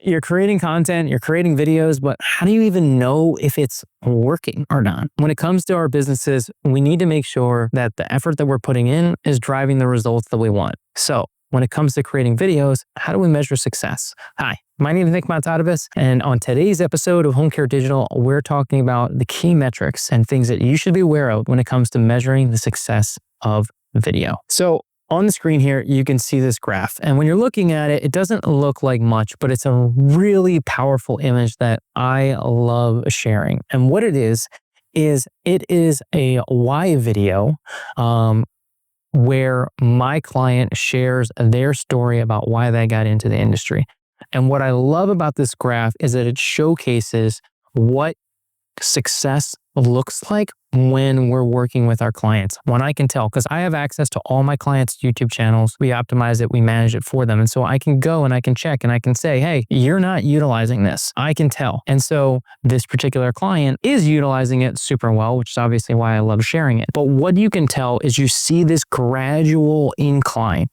you're creating content, you're creating videos, but how do you even know if it's working or not? When it comes to our businesses, we need to make sure that the effort that we're putting in is driving the results that we want. So when it comes to creating videos, how do we measure success? Hi, my name is Bonitatibus, and on today's episode of Home Care Digital, we're talking about the key metrics and things that you should be aware of when it comes to measuring the success of video. So on the screen here, you can see this graph. And when you're looking at it, it doesn't look like much, but it's a really powerful image that I love sharing. And what it is it is a why video where my client shares their story about why they got into the industry. And what I love about this graph is that it showcases what success looks like when we're working with our clients. When I can tell, because I have access to all my clients' YouTube channels, we optimize it, we manage it for them. And so I can go and I can check and I can say, hey, you're not utilizing this. I can tell. And so this particular client is utilizing it super well, which is obviously why I love sharing it. But what you can tell is you see this gradual incline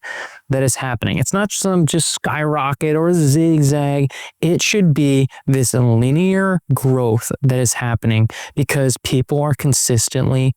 that is happening. It's not some just skyrocket or zigzag. It should be this linear growth that is happening because people are consistently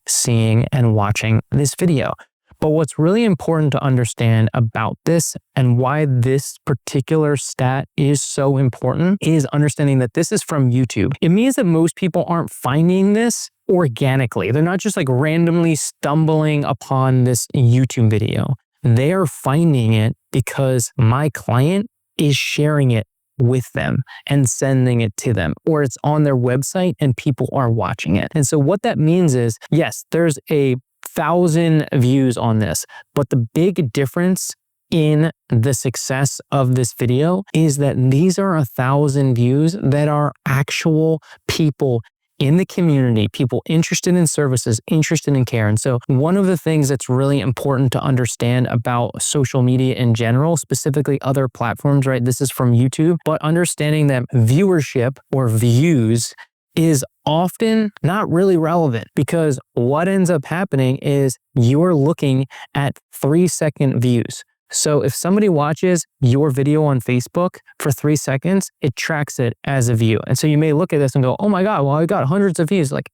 seeing and watching this video. But what's really important to understand about this and why this particular stat is so important is understanding that this is from YouTube. It means that most people aren't finding this organically. They're not just like randomly stumbling upon this YouTube video. They are finding it because my client is sharing it with them and sending it to them, or it's on their website and people are watching it. And so what that means is, yes, there's 1,000 views on this, but the big difference in the success of this video is that these are 1,000 views that are actual people in the community, people interested in services, interested in care. And so one of the things that's really important to understand about social media in general, specifically other platforms, right? This is from YouTube, but understanding that viewership or views is often not really relevant because what ends up happening is you're looking at 3-second views. So if somebody watches your video on Facebook for 3 seconds, it tracks it as a view. And so you may look at this and go, oh my God, well, I got hundreds of views. Like,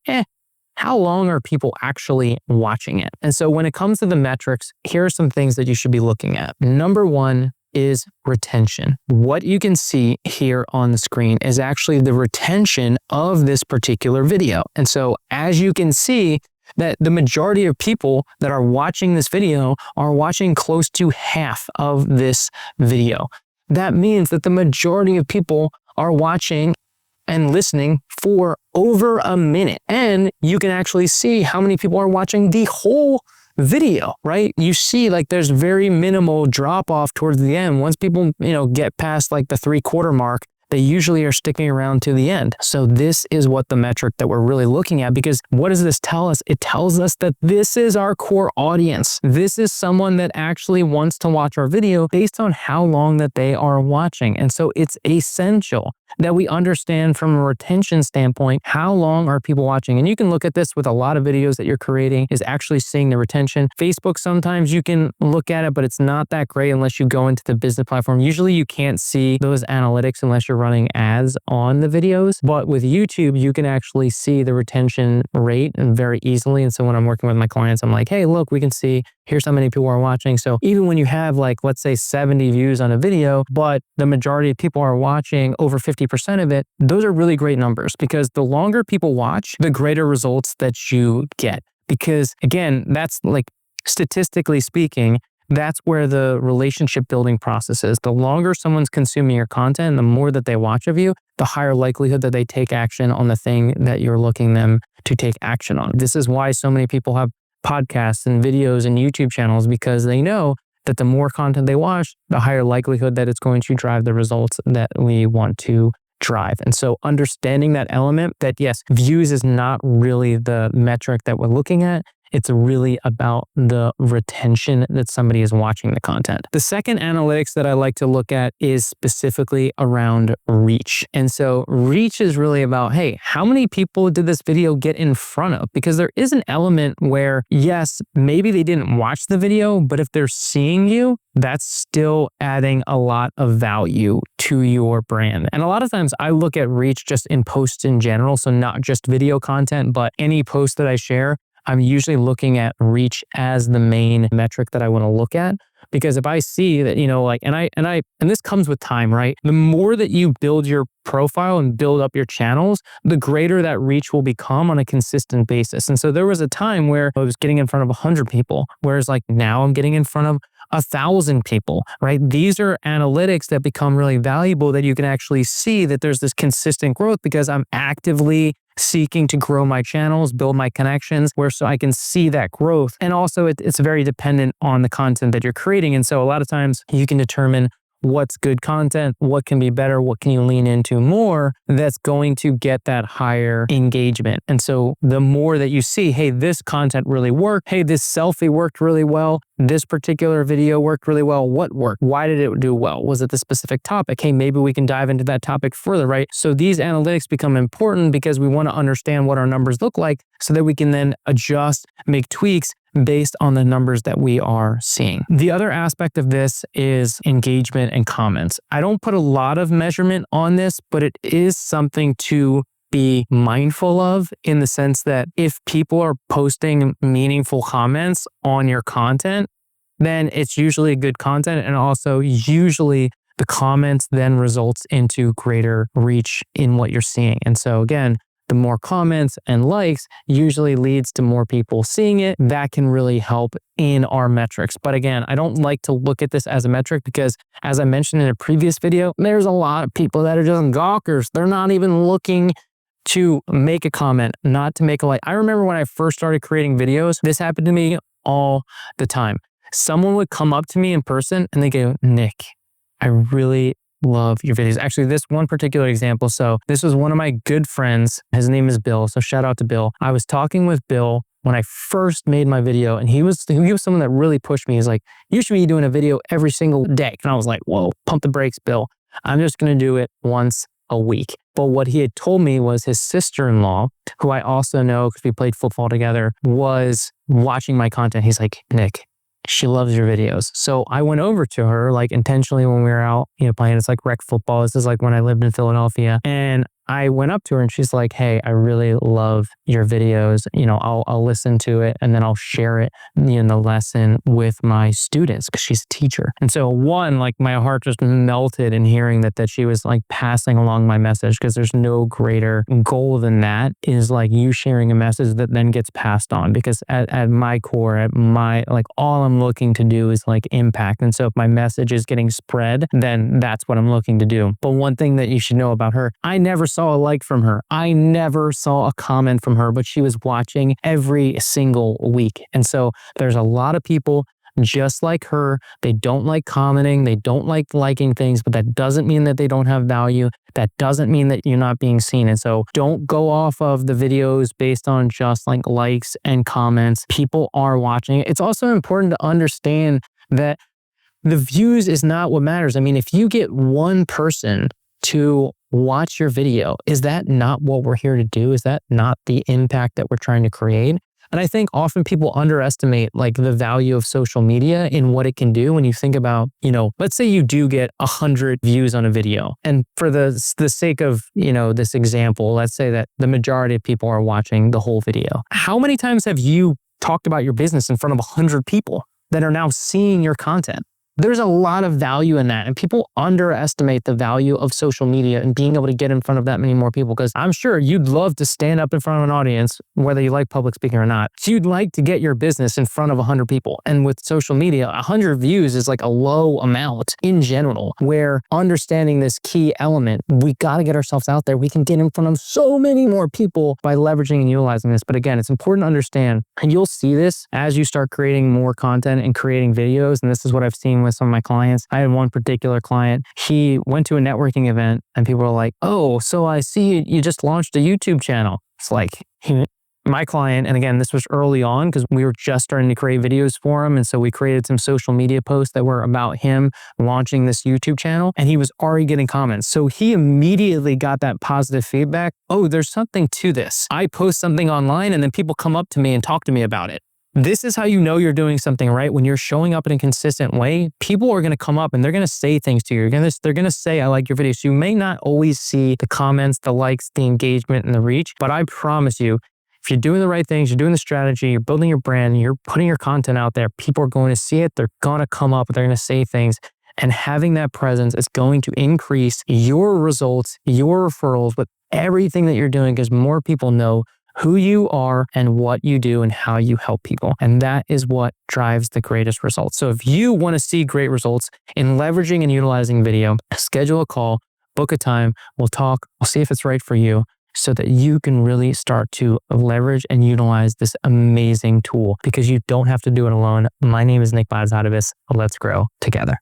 how long are people actually watching it? And so when it comes to the metrics, here are some things that you should be looking at. Number one is retention. What you can see here on the screen is actually the retention of this particular video. And so as you can see, that the majority of people that are watching this video are watching close to half of this video. That means that the majority of people are watching and listening for over a minute. And you can actually see how many people are watching the whole video, right? You see like there's very minimal drop off towards the end. Once people, get past like the 3/4 mark, they usually are sticking around to the end. So this is what the metric that we're really looking at, because what does this tell us? It tells us that this is our core audience. This is someone that actually wants to watch our video based on how long that they are watching. And so it's essential that we understand from a retention standpoint, how long are people watching? And you can look at this with a lot of videos that you're creating is actually seeing the retention. Facebook, sometimes you can look at it, but it's not that great unless you go into the business platform. Usually you can't see those analytics unless you're running ads on the videos. But with YouTube, you can actually see the retention rate very easily. And so when I'm working with my clients, I'm like, hey, look, we can see here's how many people are watching. So even when you have like, let's say 70 views on a video, but the majority of people are watching over 50% of it, those are really great numbers because the longer people watch, the greater results that you get. Because again, that's like statistically speaking, that's where the relationship building process is. The longer someone's consuming your content, the more that they watch of you, the higher likelihood that they take action on the thing that you're looking them to take action on. This is why so many people have podcasts and videos and YouTube channels, because they know that the more content they watch, the higher likelihood that it's going to drive the results that we want to drive. And so understanding that element that yes, views is not really the metric that we're looking at. It's really about the retention that somebody is watching the content. The second analytics that I like to look at is specifically around reach. And so reach is really about, hey, how many people did this video get in front of? Because there is an element where, yes, maybe they didn't watch the video, but if they're seeing you, that's still adding a lot of value to your brand. And a lot of times I look at reach just in posts in general. So not just video content, but any post that I share, I'm usually looking at reach as the main metric that I want to look at. Because if I see that, and this comes with time, right? The more that you build your profile and build up your channels, the greater that reach will become on a consistent basis. And so there was a time where I was getting in front of 100 people, whereas like now I'm getting in front of 1,000 people, right? These are analytics that become really valuable, that you can actually see that there's this consistent growth because I'm actively seeking to grow my channels, build my connections, so I can see that growth. And also it's very dependent on the content that you're creating. And so a lot of times you can determine what's good content, what can be better, what can you lean into more that's going to get that higher engagement. And so the more that you see, hey, this content really worked, hey, this selfie worked really well, this particular video worked really well, what worked? Why did it do well? Was it the specific topic? Hey, maybe we can dive into that topic further, right? So these analytics become important because we want to understand what our numbers look like so that we can then adjust, make tweaks based on the numbers that we are seeing. The other aspect of this is engagement and comments. I don't put a lot of measurement on this, but it is something to be mindful of, in the sense that if people are posting meaningful comments on your content, then it's usually good content. And also usually the comments then results into greater reach in what you're seeing. And so again, the more comments and likes usually leads to more people seeing it. That can really help in our metrics. But again, I don't like to look at this as a metric because, as I mentioned in a previous video, there's a lot of people that are just gawkers. They're not even looking to make a comment, not to make a like. I remember when I first started creating videos, this happened to me all the time. Someone would come up to me in person and they go, Nick, I really love your videos. Actually, this one particular example. So this was one of my good friends. His name is Bill. So shout out to Bill. I was talking with Bill when I first made my video, and he was someone that really pushed me. He's like, you should be doing a video every single day. And I was like, whoa, pump the brakes, Bill. I'm just going to do it once a week. But what he had told me was his sister-in-law, who I also know because we played football together, was watching my content. He's like, Nick, she loves your videos. So I went over to her like intentionally when we were out, playing. It's like rec football. This is like when I lived in Philadelphia. And I went up to her and she's like, hey, I really love your videos. I'll listen to it and then I'll share it in the lesson with my students because she's a teacher. And so like my heart just melted in hearing that she was like passing along my message, because there's no greater goal than that, is like you sharing a message that then gets passed on. Because at my core, all I'm looking to do is like impact. And so if my message is getting spread, then that's what I'm looking to do. But one thing that you should know about her, I never saw a like from her. I never saw a comment from her, but she was watching every single week. And so there's a lot of people just like her. They don't like commenting. They don't like liking things, but that doesn't mean that they don't have value. That doesn't mean that you're not being seen. And so don't go off of the videos based on just like likes and comments. People are watching it. It's also important to understand that the views is not what matters. I mean, if you get one person to watch your video, is that not what we're here to do? Is that not the impact that we're trying to create? And I think often people underestimate like the value of social media in what it can do. When you think about, let's say you do get 100 views on a video. And for the sake of, this example, let's say that the majority of people are watching the whole video. How many times have you talked about your business in front of 100 people that are now seeing your content? There's a lot of value in that. And people underestimate the value of social media and being able to get in front of that many more people. Because I'm sure you'd love to stand up in front of an audience, whether you like public speaking or not. You'd like to get your business in front of 100 people. And with social media, 100 views is like a low amount in general, where understanding this key element, we got to get ourselves out there. We can get in front of so many more people by leveraging and utilizing this. But again, it's important to understand, and you'll see this as you start creating more content and creating videos. And this is what I've seen with some of my clients. I had one particular client. He went to a networking event and people were like, oh, so I see you just launched a YouTube channel. It's like, my client, and again, this was early on because we were just starting to create videos for him. And so we created some social media posts that were about him launching this YouTube channel, and he was already getting comments. So he immediately got that positive feedback. Oh, there's something to this. I post something online and then people come up to me and talk to me about it. This is how you know you're doing something right. When you're showing up in a consistent way, people are going to come up and they're going to say things to you. They're going to say, I like your video. So you may not always see the comments, the likes, the engagement, and the reach, but I promise you, if you're doing the right things, you're doing the strategy, you're building your brand, you're putting your content out there, people are going to see it. They're going to come up, they're going to say things. And having that presence is going to increase your results, your referrals with everything that you're doing, because more people know who you are and what you do and how you help people. And that is what drives the greatest results. So if you want to see great results in leveraging and utilizing video, schedule a call, book a time, we'll talk, we'll see if it's right for you, so that you can really start to leverage and utilize this amazing tool, because you don't have to do it alone. My name is Nick Bonitatibus. Let's grow together.